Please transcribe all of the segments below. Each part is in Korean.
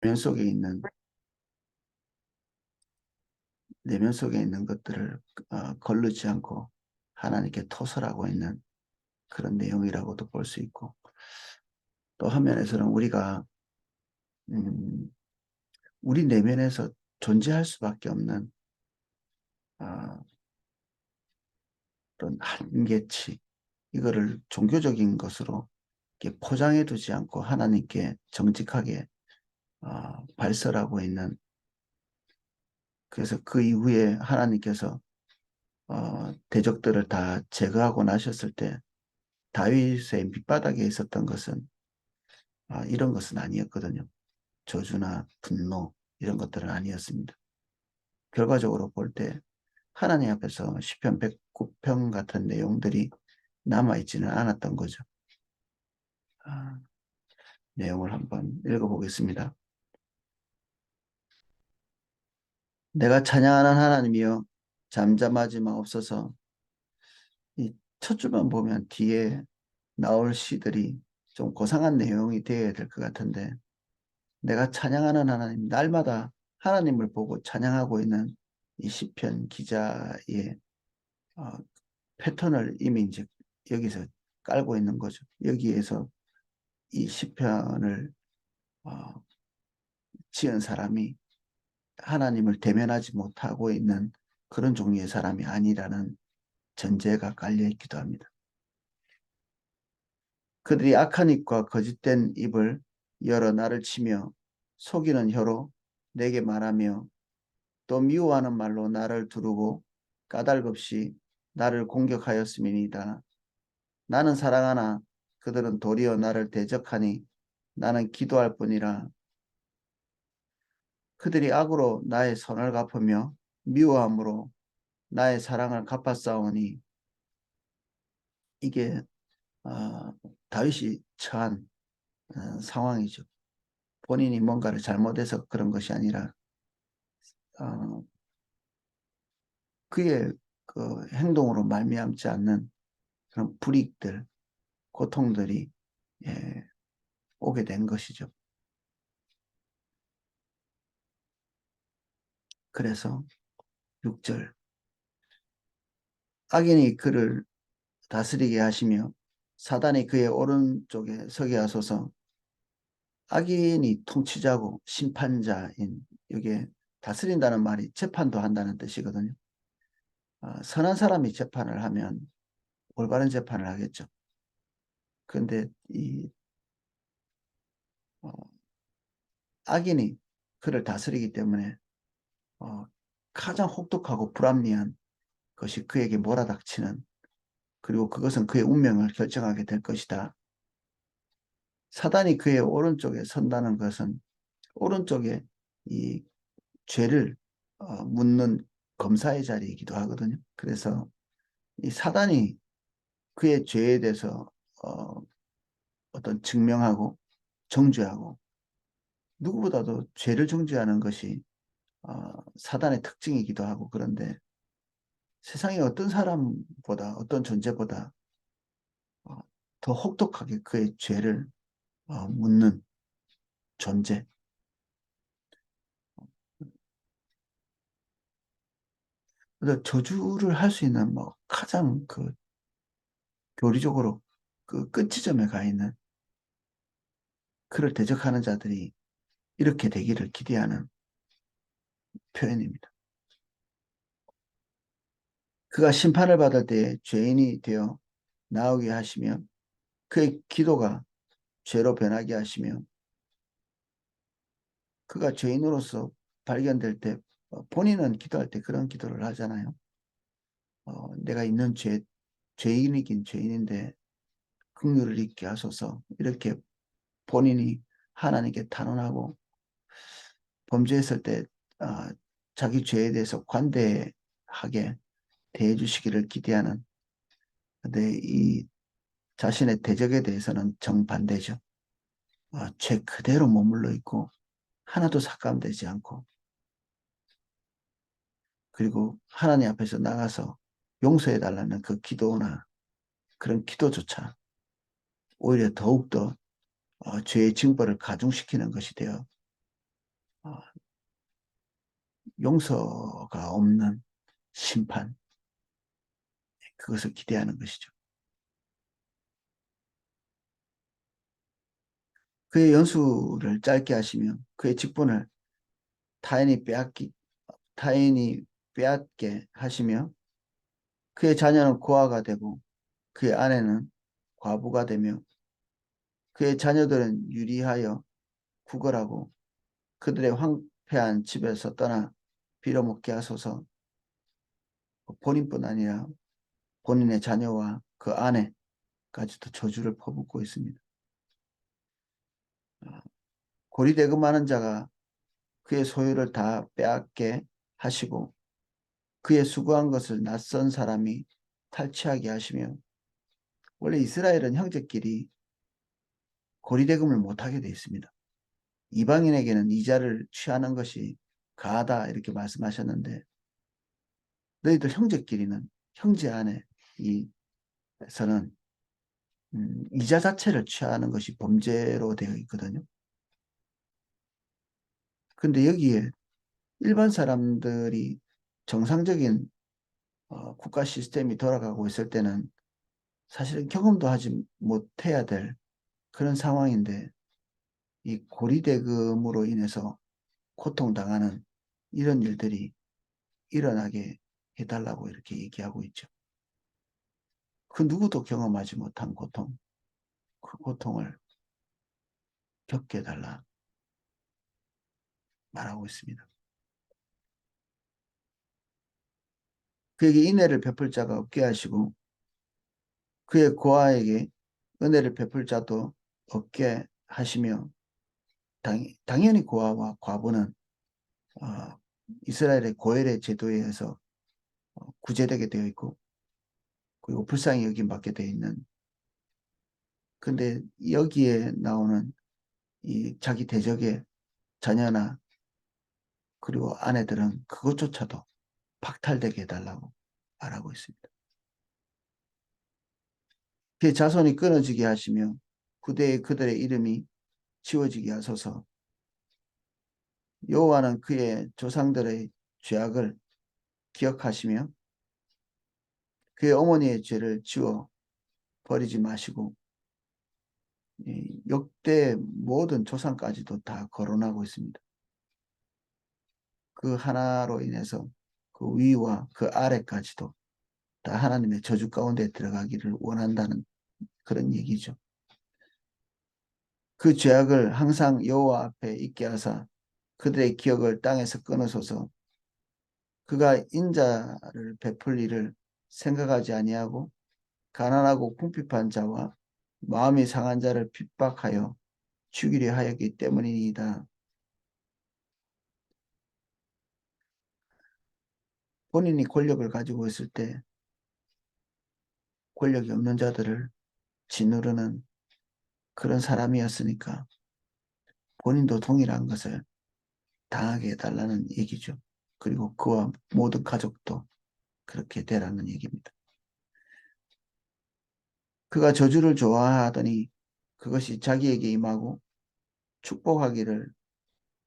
내면 속에 있는 내면 속에 있는 것들을 거르지 않고 하나님께 토설하고 있는 그런 내용이라고도 볼 수 있고, 또 한면에서는 우리가 음, 우리 내면에서 존재할 수밖에 없는 어, 그런 한계치, 이거를 종교적인 것으로 이렇게 포장해 두지 않고 하나님께 정직하게 발설하고 있는, 그래서 그 이후에 하나님께서 대적들을 다 제거하고 나셨을 때 다윗의 밑바닥에 있었던 것은 이런 것은 아니었거든요. 저주나 분노 이런 것들은 아니었습니다. 결과적으로 볼 때 하나님 앞에서 시편 109편 같은 내용들이 남아있지는 않았던 거죠. 아, 내용을 한번 읽어보겠습니다. 내가 찬양하는 하나님이여 잠잠하지 마옵소서. 이 첫 줄만 보면 뒤에 나올 시들이 좀 고상한 내용이 되어야 될 것 같은데, 내가 찬양하는 하나님, 날마다 하나님을 보고 찬양하고 있는 이 시편 기자의 어, 패턴을 이미 이제 여기서 깔고 있는 거죠. 여기에서 이 시편을 어, 지은 사람이 하나님을 대면하지 못하고 있는 그런 종류의 사람이 아니라는 전제가 깔려 있기도 합니다. 그들이 악한 입과 거짓된 입을 열어 나를 치며 속이는 혀로 내게 말하며 또 미워하는 말로 나를 두르고 까닭없이 나를 공격하였음이니이다. 나는 사랑하나 그들은 도리어 나를 대적하니 나는 기도할 뿐이라. 그들이 악으로 나의 선을 갚으며 미워함으로 나의 사랑을 갚아싸우니, 이게 다윗이 처한 상황이죠. 본인이 뭔가를 잘못해서 그런 것이 아니라 어, 그의 그 행동으로 말미암지 않는 그런 불이익들, 고통들이 예, 오게 된 것이죠. 그래서 6절, 악인이 그를 다스리게 하시며 사단이 그의 오른쪽에 서게 하소서. 악인이 통치자고 심판자인, 이게 다스린다는 말이 재판도 한다는 뜻이거든요. 선한 사람이 재판을 하면 올바른 재판을 하겠죠. 그런데 이 어, 악인이 그를 다스리기 때문에 어, 가장 혹독하고 불합리한 것이 그에게 몰아닥치는, 그리고 그것은 그의 운명을 결정하게 될 것이다. 사단이 그의 오른쪽에 선다는 것은 오른쪽에 이 죄를 묻는 검사의 자리이기도 하거든요. 그래서 이 사단이 그의 죄에 대해서 어, 어떤 증명하고 정죄하고, 누구보다도 죄를 정죄하는 것이 사단의 특징이기도 하고, 그런데 세상에 어떤 사람보다 어떤 존재보다 어, 더 혹독하게 그의 죄를 묻는 존재. 그래서 저주를 할 수 있는 뭐 가장 그 교리적으로 그 끝지점에 가 있는, 그를 대적하는 자들이 이렇게 되기를 기대하는 표현입니다. 그가 심판을 받을 때 죄인이 되어 나오게 하시며 그의 기도가 죄로 변하게 하시며, 그가 죄인으로서 발견될 때 본인은 기도할 때 그런 기도를 하잖아요. 내가 있는 죄인이긴 죄인인데 긍휼을 있게 하소서, 이렇게 본인이 하나님께 탄원하고 범죄했을 때 어, 자기 죄에 대해서 관대하게 대해 주시기를 기대하는, 근데 이 자신의 대적에 대해서는 정반대죠. 죄 그대로 머물러 있고 하나도 삭감되지 않고, 그리고 하나님 앞에서 나가서 용서해 달라는 그 기도나 그런 기도조차 오히려 더욱더 죄의 징벌을 가중시키는 것이 되어 용서가 없는 심판, 그것을 기대하는 것이죠. 그의 연수를 짧게 하시며 그의 직분을 타인이 빼앗기 타인이 빼앗게 하시며 그의 자녀는 고아가 되고 그의 아내는 과부가 되며 그의 자녀들은 유리하여 구걸하고 그들의 황폐한 집에서 떠나 빌어먹게 하소서. 본인뿐 아니라 본인의 자녀와 그 아내까지도 저주를 퍼붓고 있습니다. 고리대금하는 자가 그의 소유를 다 빼앗게 하시고 그의 수고한 것을 낯선 사람이 탈취하게 하시며 원래 이스라엘은 형제끼리 고리대금을 못하게 되어 있습니다. 이방인에게는 이자를 취하는 것이 가하다 이렇게 말씀하셨는데 너희들 형제끼리는 형제 안에 이에서는 이자 자체를 취하는 것이 범죄로 되어 있거든요. 근데 여기에 일반 사람들이 정상적인 국가 시스템이 돌아가고 있을 때는 사실은 경험도 하지 못해야 될 그런 상황인데 이 고리대금으로 인해서 고통당하는 이런 일들이 일어나게 해달라고 이렇게 얘기하고 있죠. 그 누구도 경험하지 못한 고통, 그 고통을 겪게 해달라 말하고 있습니다. 그에게 인애를 베풀 자가 없게 하시고 그의 고아에게 은혜를 베풀 자도 없게 하시며 당연히 고아와 과부는 어, 이스라엘의 고엘의 제도에 의해서 구제되게 되어 있고 그리고 불쌍히 여김받게 되어 있는 근데 여기에 나오는 이 자기 대적의 자녀나 그리고 아내들은 그것조차도 박탈되게 해달라고 말하고 있습니다. 그의 자손이 끊어지게 하시며 후대에 그들의 이름이 지워지게 하소서. 여호와는 그의 조상들의 죄악을 기억하시며 그의 어머니의 죄를 지워 버리지 마시고 역대 모든 조상까지도 다 거론하고 있습니다. 그 하나로 인해서 그 위와 그 아래까지도 다 하나님의 저주 가운데 들어가기를 원한다는 그런 얘기죠. 그 죄악을 항상 여호와 앞에 있게 하사 그들의 기억을 땅에서 끊으소서. 그가 인자를 베풀 일을 생각하지 아니하고 가난하고 궁핍한 자와 마음이 상한 자를 핍박하여 죽이려 하였기 때문이다. 본인이 권력을 가지고 있을 때 권력이 없는 자들을 짓누르는 그런 사람이었으니까 본인도 동일한 것을 당하게 해달라는 얘기죠. 그리고 그와 모든 가족도 그렇게 되라는 얘기입니다. 그가 저주를 좋아하더니 그것이 자기에게 임하고 축복하기를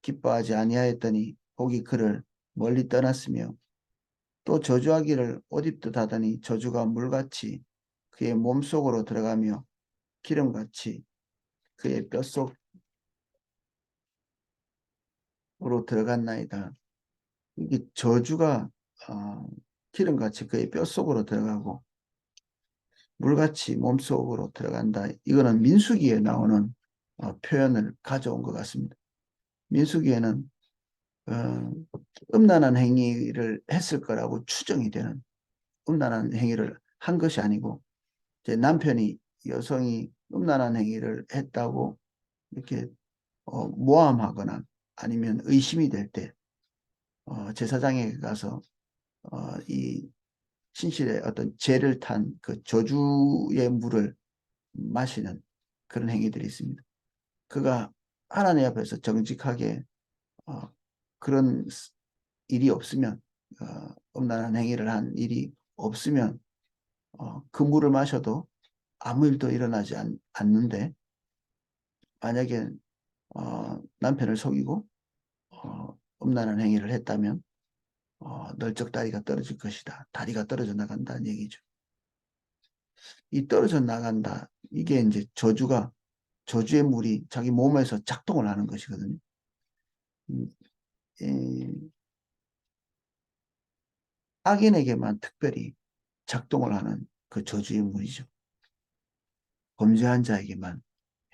기뻐하지 아니하였더니 복이 그를 멀리 떠났으며 또 저주하기를 옷 입듯 하더니 저주가 물같이 그의 몸속으로 들어가며 기름같이 그의 뼛속으로 들어갔나이다. 이게 저주가 기름같이 그의 뼛속으로 들어가고 물같이 몸속으로 들어간다. 이거는 민수기에 나오는 표현을 가져온 것 같습니다. 민수기에는 어, 음란한 행위를 했을 거라고 추정이 되는 음란한 행위를 한 것이 아니고 제 남편이 여성이 음란한 행위를 했다고 이렇게 모함하거나 아니면 의심이 될 때 제사장에게 가서 이 신실의 어떤 죄를 탄 그 저주의 물을 마시는 그런 행위들이 있습니다. 그가 하나님 앞에서 정직하게 어, 그런 일이 없으면 음란한 행위를 한 일이 없으면 그 물을 마셔도 아무 일도 일어나지 않는데 만약에 남편을 속이고 음란한 행위를 했다면 널쩍다리가 떨어질 것이다. 다리가 떨어져 나간다는 얘기죠. 이 떨어져 나간다. 이게 이제 저주의 물이 자기 몸에서 작동을 하는 것이거든요. 음, 이 악인에게만 특별히 작동을 하는 그 저주의 물이죠. 범죄한 자에게만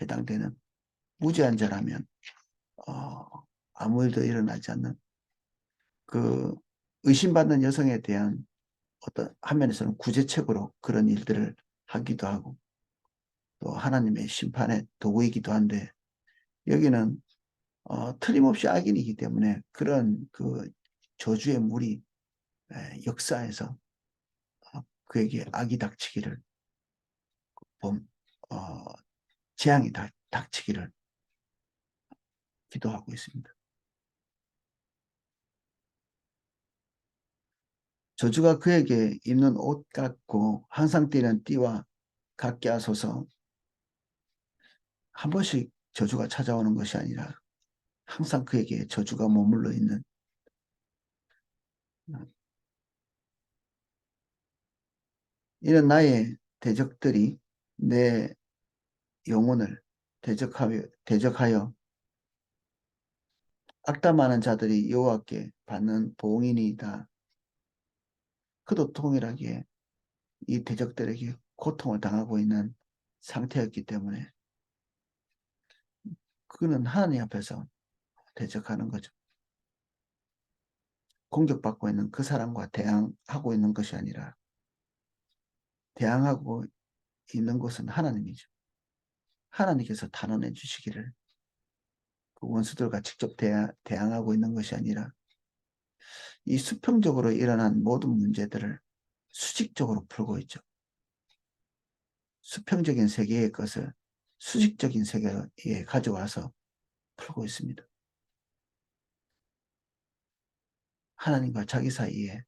해당되는, 무죄한 자라면 어, 아무 일도 일어나지 않는, 그 의심받는 여성에 대한 어떤 한면에서는 구제책으로 그런 일들을 하기도 하고, 또 하나님의 심판의 도구이기도 한데, 여기는 틀림없이 악인이기 때문에 그런 그 저주의 물이 역사에서 그에게 악이 닥치기를, 범, 어, 재앙이 닥치기를 기도하고 있습니다. 저주가 그에게 입는 옷 같고 항상 뛰는 띠와 같게 하소서. 한 번씩 저주가 찾아오는 것이 아니라 항상 그에게 저주가 머물러 있는, 이런 나의 대적들이 내 영혼을 대적하여 악담하는 자들이 여호와께 받는 보응이니이다. 그도 동일하게 이 대적들에게 고통을 당하고 있는 상태였기 때문에 그는 하나님 앞에서 대적하는 거죠. 공격받고 있는 그 사람과 대항하고 있는 것이 아니라 대항하고 있는 곳은 하나님이죠. 하나님께서 단언해 주시기를, 그 원수들과 직접 대항하고 있는 것이 아니라 이 수평적으로 일어난 모든 문제들을 수직적으로 풀고 있죠. 수평적인 세계의 것을 수직적인 세계에 가져와서 풀고 있습니다. 하나님과 자기 사이에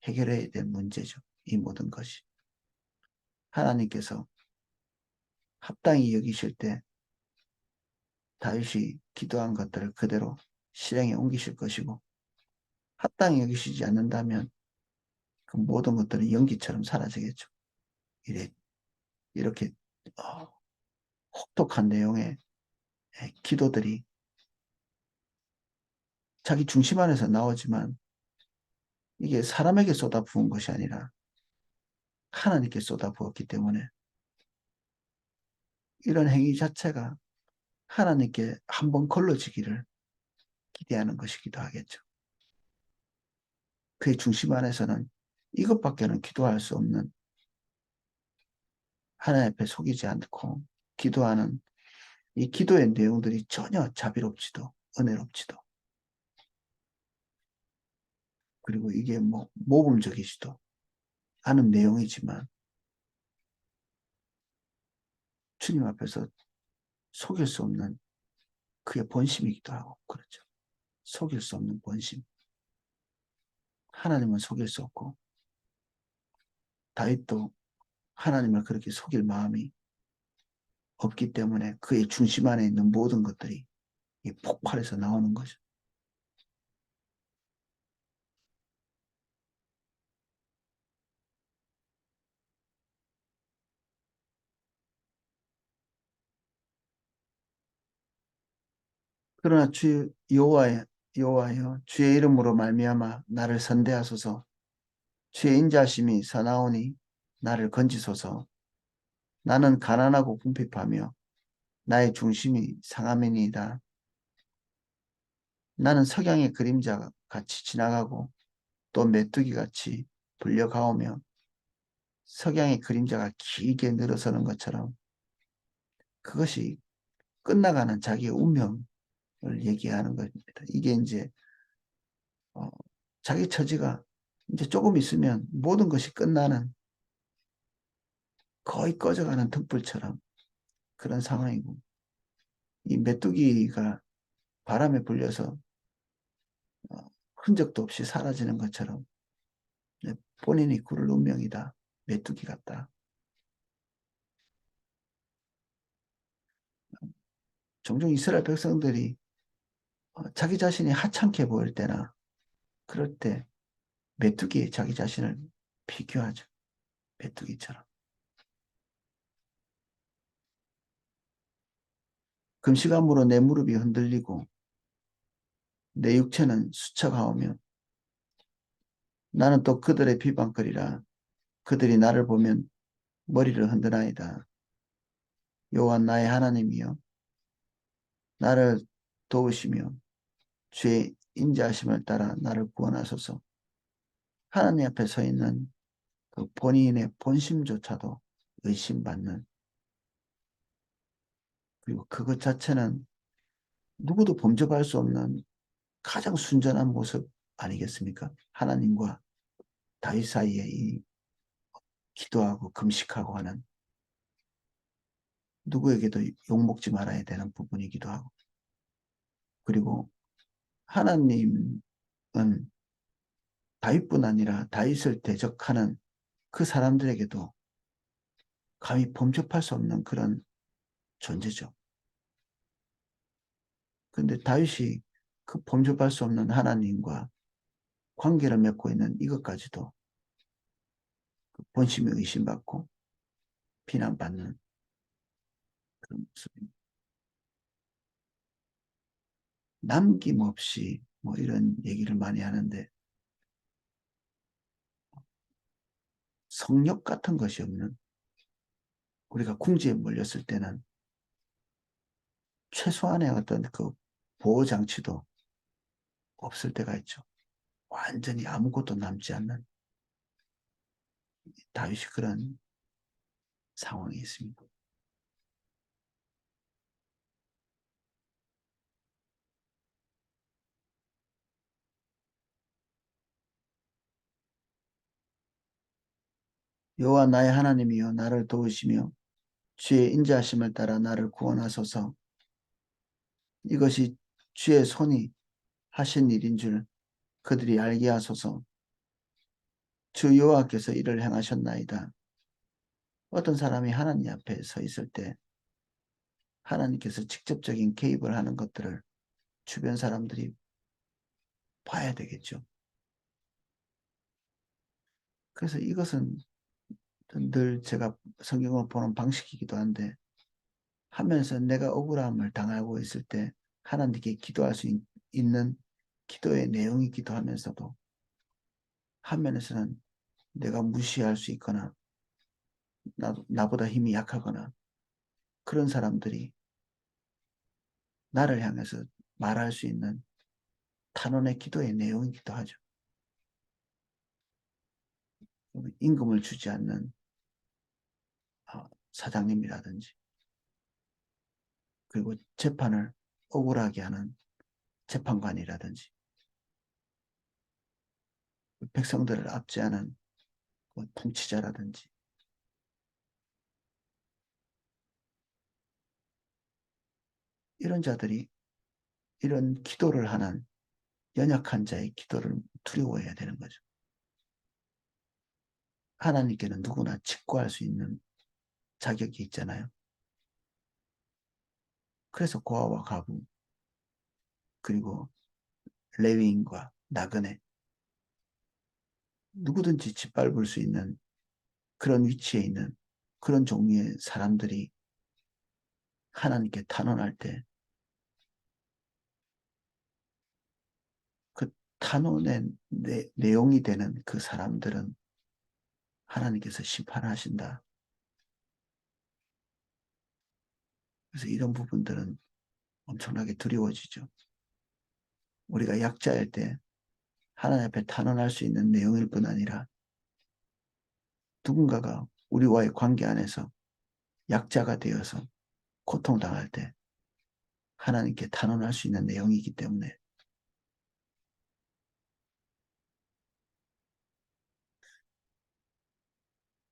해결해야 될 문제죠. 이 모든 것이. 하나님께서 합당히 여기실 때 다윗이 기도한 것들을 그대로 실행에 옮기실 것이고, 합당히 여기시지 않는다면 그 모든 것들은 연기처럼 사라지겠죠. 이렇게 어, 혹독한 내용의 기도들이 자기 중심 안에서 나오지만 이게 사람에게 쏟아부은 것이 아니라 하나님께 쏟아부었기 때문에 이런 행위 자체가 하나님께 한번 걸러지기를 기대하는 것이기도 하겠죠. 그의 중심 안에서는 이것밖에는 기도할 수 없는, 하나님 앞에 속이지 않고 기도하는 이 기도의 내용들이 전혀 자비롭지도 은혜롭지도, 그리고 이게 뭐 모범적이지도 않은 내용이지만 주님 앞에서 속일 수 없는 그의 본심이기도 하고 그렇죠. 속일 수 없는 본심. 하나님은 속일 수 없고 다윗도 하나님을 그렇게 속일 마음이 없기 때문에 그의 중심 안에 있는 모든 것들이 폭발해서 나오는 거죠. 그러나 주 여호와여 주의 이름으로 말미암아 나를 선대하소서. 주의 인자심이 사나우니 나를 건지소서. 나는 가난하고 궁핍하며 나의 중심이 상함이니이다. 나는 석양의 그림자 같이 지나가고 또 메뚜기 같이 불려가오며 석양의 그림자가 길게 늘어서는 것처럼, 그것이 끝나가는 자기의 운명을 얘기하는 겁니다. 이게 이제 어, 자기 처지가 이제 조금 있으면 모든 것이 끝나는, 거의 꺼져가는 등불처럼 그런 상황이고, 이 메뚜기가 바람에 불려서 어, 흔적도 없이 사라지는 것처럼 본인이 그럴 운명이다. 메뚜기 같다. 종종 이스라엘 백성들이 자기 자신이 하찮게 보일 때나 그럴 때 메뚜기에 자기 자신을 비교하죠. 메뚜기처럼. 금시감으로 내 무릎이 흔들리고 내 육체는 수쳐가오며 나는 또 그들의 비방거리라. 그들이 나를 보면 머리를 흔드나이다. 여호와 나의 하나님이여 나를 도우시며 주의 인자하심을 따라 나를 구원하소서. 하나님 앞에 서 있는 그 본인의 본심조차도 의심받는, 그리고 그것 자체는 누구도 범접할 수 없는 가장 순전한 모습 아니겠습니까? 하나님과 다윗 사이에 이 기도하고 금식하고 하는, 누구에게도 욕먹지 말아야 되는 부분이기도 하고, 그리고 하나님은 다윗뿐 아니라 다윗을 대적하는 그 사람들에게도 감히 범접할 수 없는 그런 존재죠. 그런데 다윗이 그 범접할 수 없는 하나님과 관계를 맺고 있는 이것까지도 그 본심이 의심받고 비난받는 그런 모습입니다. 남김없이 뭐 이런 얘기를 많이 하는데, 성욕 같은 것이 없는, 우리가 궁지에 몰렸을 때는 최소한의 어떤 그 보호 장치도 없을 때가 있죠. 완전히 아무것도 남지 않는 다윗이 그런 상황이 있습니다. 여호와 나의 하나님이여 나를 도우시며 주의 인자하심을 따라 나를 구원하소서. 이것이 주의 손이 하신 일인 줄 그들이 알게 하소서. 주 여호와께서 이를 행하셨나이다. 어떤 사람이 하나님 앞에 서 있을 때 하나님께서 직접적인 개입을 하는 것들을 주변 사람들이 봐야 되겠죠. 그래서 이것은 늘 제가 성경을 보는 방식이기도 한데, 하면서 내가 억울함을 당하고 있을 때 하나님께 기도할 수 있는 기도의 내용이기도 하면서도, 한면에서는 내가 무시할 수 있거나 나보다 힘이 약하거나 그런 사람들이 나를 향해서 말할 수 있는 탄원의 기도의 내용이기도 하죠. 임금을 주지 않는 사장님이라든지, 그리고 재판을 억울하게 하는 재판관이라든지, 백성들을 압제하는 통치자라든지, 이런 자들이 이런 기도를 하는 연약한 자의 기도를 두려워해야 되는 거죠. 하나님께는 누구나 직구할 수 있는 자격이 있잖아요. 그래서 고아와 과부, 그리고 레위인과 나그네, 누구든지 짓밟을 수 있는 그런 위치에 있는 그런 종류의 사람들이 하나님께 탄원할 때, 그 탄원의 내용이 되는 그 사람들은 하나님께서 심판하신다. 그래서 이런 부분들은 엄청나게 두려워지죠. 우리가 약자일 때 하나님 앞에 탄원할 수 있는 내용일 뿐 아니라, 누군가가 우리와의 관계 안에서 약자가 되어서 고통당할 때 하나님께 탄원할 수 있는 내용이기 때문에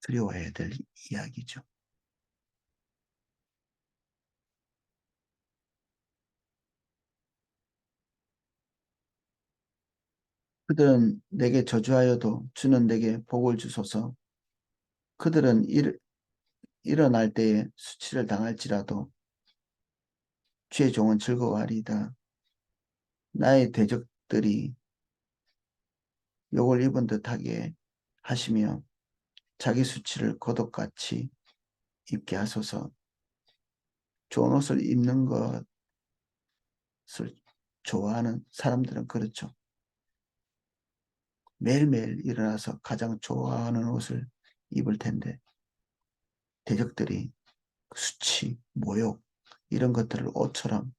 두려워해야 될 이야기죠. 그들은 내게 저주하여도 주는 내게 복을 주소서. 그들은 일어날 때에 수치를 당할지라도 주의 종은 즐거워하리이다. 나의 대적들이 욕을 입은 듯하게 하시며 자기 수치를 거독같이 입게 하소서. 좋은 옷을 입는 것을 좋아하는 사람들은 그렇죠. 매일매일 일어나서 가장 좋아하는 옷을 입을 텐데 대적들이 수치, 모욕 이런 것들을 옷처럼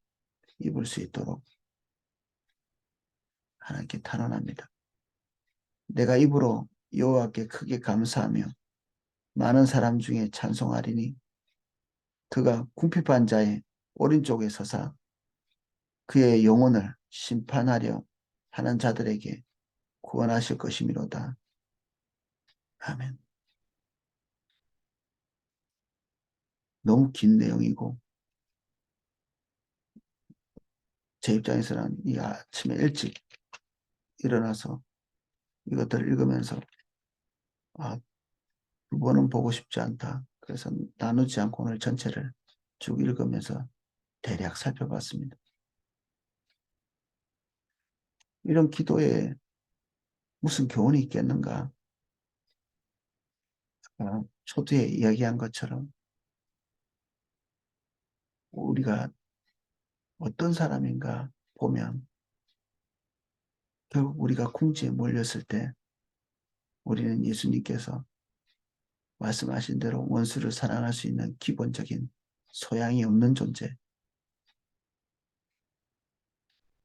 입을 수 있도록 하나님께 탄원합니다. 내가 입으로 여호와께 크게 감사하며 많은 사람 중에 찬송하리니 그가 궁핍한 자의 오른쪽에 서사 그의 영혼을 심판하려 하는 자들에게 구원하실 것이미로다. 아멘. 너무 긴 내용이고 제 입장에서는 이 아침에 일찍 일어나서 이것들을 읽으면서 아, 두 번은 보고 싶지 않다. 그래서 나누지 않고 오늘 전체를 쭉 읽으면서 대략 살펴봤습니다. 이런 기도에 무슨 교훈이 있겠는가? 초두에 이야기한 것처럼 우리가 어떤 사람인가 보면 결국 우리가 궁지에 몰렸을 때 우리는 예수님께서 말씀하신 대로 원수를 사랑할 수 있는 기본적인 소양이 없는 존재.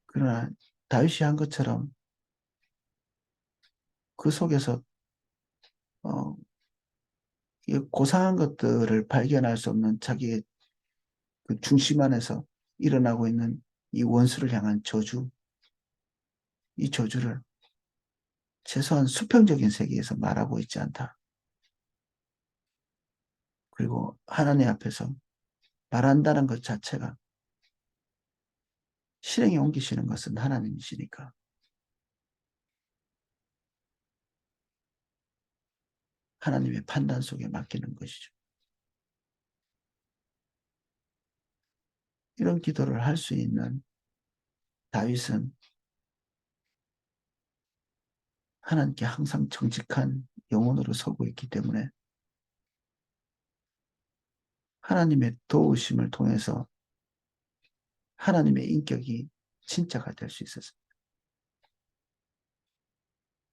그러나 다윗이 한 것처럼 그 속에서 어, 이 고상한 것들을 발견할 수 없는 자기의 그 중심 안에서 일어나고 있는 이 원수를 향한 저주, 이 저주를 최소한 수평적인 세계에서 말하고 있지 않다. 그리고 하나님 앞에서 말한다는 것 자체가 실행에 옮기시는 것은 하나님이시니까 하나님의 판단 속에 맡기는 것이죠. 이런 기도를 할 수 있는 다윗은 하나님께 항상 정직한 영혼으로 서고 있기 때문에 하나님의 도우심을 통해서 하나님의 인격이 진짜가 될 수 있었습니다.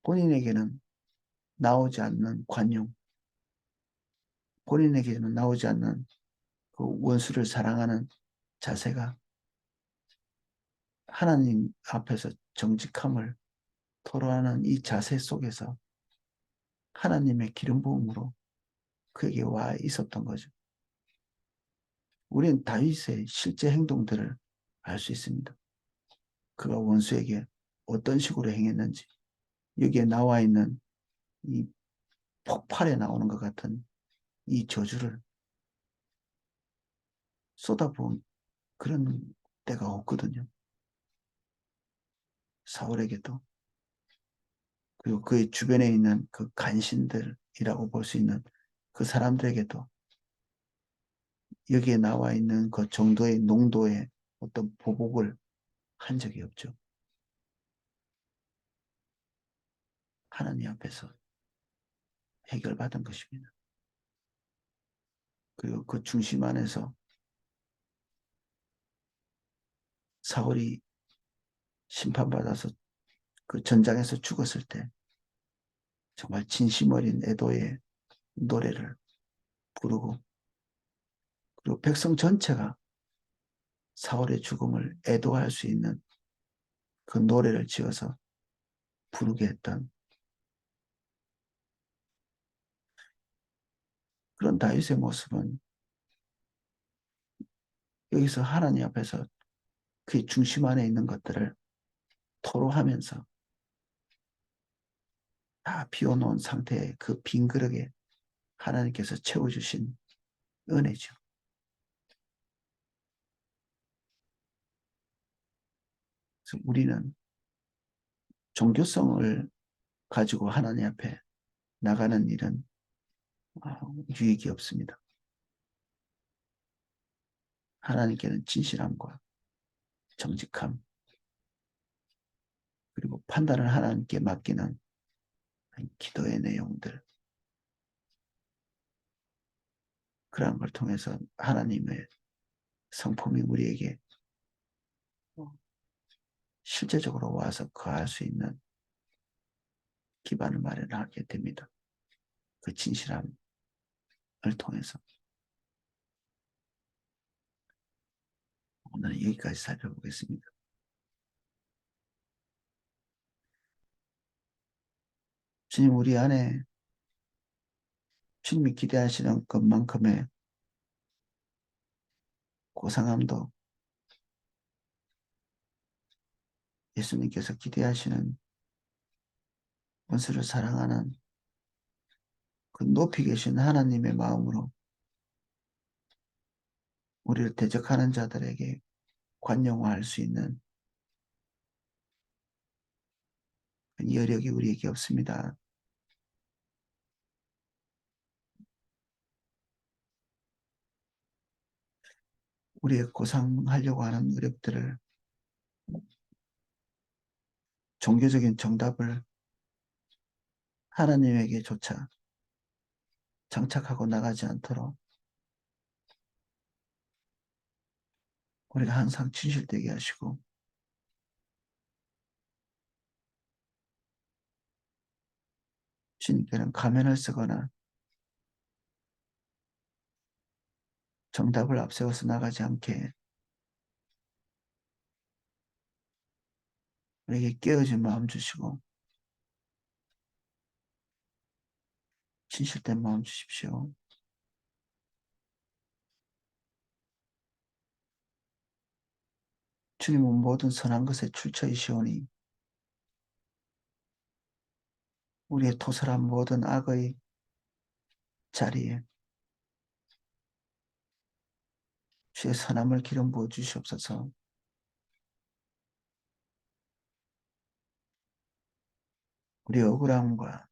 본인에게는 나오지 않는 관용, 본인에게는 나오지 않는 그 원수를 사랑하는 자세가 하나님 앞에서 정직함을 토로하는 이 자세 속에서 하나님의 기름 부음으로 그에게 와 있었던 거죠. 우리는 다윗의 실제 행동들을 알 수 있습니다. 그가 원수에게 어떤 식으로 행했는지 여기에 나와 있는 이 폭발에 나오는 것 같은 이 저주를 쏟아부은 그런 때가 없거든요. 사울에게도 그리고 그의 주변에 있는 그 간신들이라고 볼 수 있는 그 사람들에게도 여기에 나와 있는 그 정도의 농도의 어떤 보복을 한 적이 없죠. 하나님 앞에서 해결받은 것입니다. 그리고 그 중심 안에서 사울이 심판받아서 그 전장에서 죽었을 때 정말 진심 어린 애도의 노래를 부르고 그리고 백성 전체가 사울의 죽음을 애도할 수 있는 그 노래를 지어서 부르게 했던 그런 다윗의 모습은 여기서 하나님 앞에서 그의 중심 안에 있는 것들을 토로하면서 다 비워놓은 상태의 그 빈 그릇에 하나님께서 채워주신 은혜죠. 그래서 우리는 종교성을 가지고 하나님 앞에 나가는 일은 유익이 없습니다. 하나님께는 진실함과 정직함 그리고 판단을 하나님께 맡기는 기도의 내용들, 그런 걸 통해서 하나님의 성품이 우리에게 실제적으로 와서 거할 수 있는 기반을 마련하게 됩니다. 그 진실함을 통해서 오늘은 여기까지 살펴보겠습니다. 주님, 우리 안에 주님이 기대하시는 것만큼의 고상함도 예수님께서 기대하시는 원수를 사랑하는 그 높이 계신 하나님의 마음으로 우리를 대적하는 자들에게 관용화할 수 있는 여력이 우리에게 없습니다. 우리의 고상하려고 하는 노력들을, 종교적인 정답을 하나님에게조차 장착하고 나가지 않도록 우리가 항상 진실되게 하시고, 주님께는 가면을 쓰거나 정답을 앞세워서 나가지 않게 우리에게 깨어진 마음 주시고 진실된 마음 주십시오. 주님은 모든 선한 것의 출처이시오니 우리의 토설한 모든 악의 자리에 주의 선함을 기름 부어 주시옵소서. 우리의 억울함과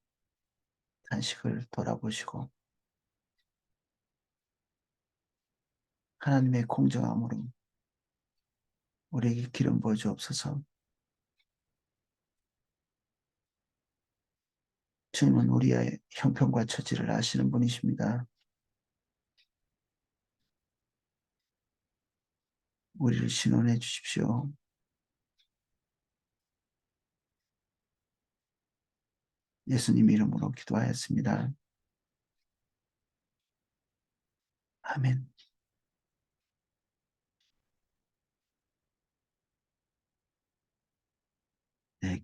단식을 돌아보시고 하나님의 공정함으로 우리에게 기름 부어 주옵소서. 주님은 우리의 형편과 처지를 아시는 분이십니다. 우리를 신원해 주십시오. 예수님 이름으로 기도하였습니다. 아멘. 네,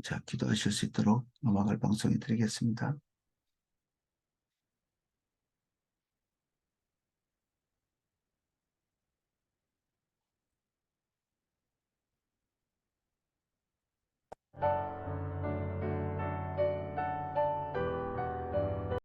자, 기도하실 수 있도록 음악을 방송해 드리겠습니다.